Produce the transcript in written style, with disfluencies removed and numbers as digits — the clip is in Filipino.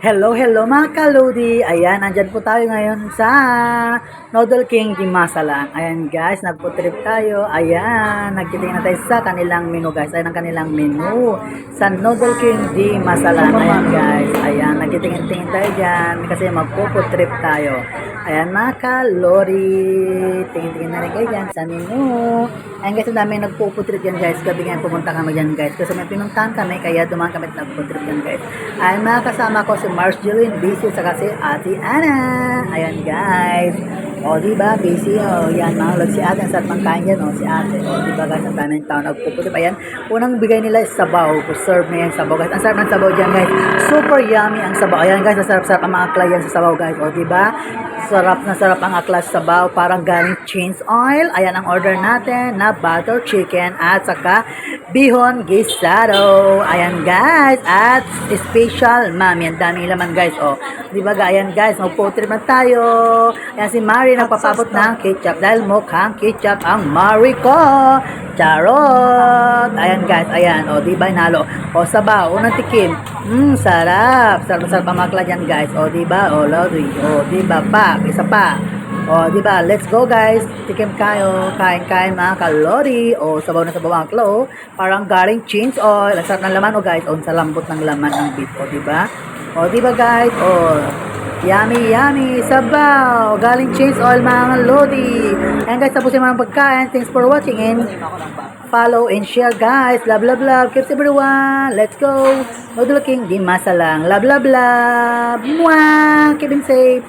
Hello, hello mga kaludi. Ayan, nandyan po tayo ngayon sa Noodle King di Masalan. Ayan guys, nagpo-trip tayo. Ayan, nagtitingin na tayo sa kanilang menu guys. Ayan ang kanilang menu sa Noodle King di Masalan. Ayan guys, ayan, nagtitingin-tingin tayo dyan kasi magpo-trip tayo. Ayan mga kalori, tingin-tingin na rin kayo dyan sa menu. Ayan guys, ang dami nagpo-trip dyan guys. Gabi ngayon pumunta kami dyan guys. Kasi may pinuntahan kami, kaya dumaan kami at nagpo-trip dyan guys. Ayan mga kasama ko si Marceline, busy, saka si Ate Ana. Ayan guys. O diba, busy. O yan, mga si Ate. Ang sarap ng kain dyan. O si Ate. O diba guys, ang daming tao nagpo-trip. Ayan, unang bigay nila is sabaw. Serve na yan sabaw guys. Ang sarap ng sabaw dyan guys. Super yummy ang sabaw. Ayan guys, ang sarap-sarap ang mga akla yan sa sabaw guys. O diba, sarap na sarap ang akla sa sabaw. Parang galing cheese oil. Ayan ang order natin na butter chicken at saka bihon gisado. Ayan guys, at special mami. Ang daming laman guys. O, di ba ayan guys, magpo-trip na tayo. Ayan si Mari nagpapabot ng ketchup dahil mukhang ketchup ang Mari ko. Charot. Ayan guys, ayan. O, di ba inalo? O, sabaw. Unang tikim. Sarap. Sarap ang makla dyan guys. O, di ba? O, lodi. O, di ba pa? Isa pa. O, di ba? Let's go guys. Tikim kayo. Kain-kain mga kalori. O, sabaw na sabaw ang klo. Parang galing cheese oil. Ang sarap ng laman o guys. O, sa lambot ng laman ng beef. O, di ba? O, di ba guys? O, yummy, yummy. Sabaw. Galing cheese oil mga lodi. And guys, tapos yung mga pagkain. Thanks for watching and follow and share guys. Love, love, love. Keep everyone. Let's go. Noodle King di Masalang. Love, love, love. Mwah. Keep him safe.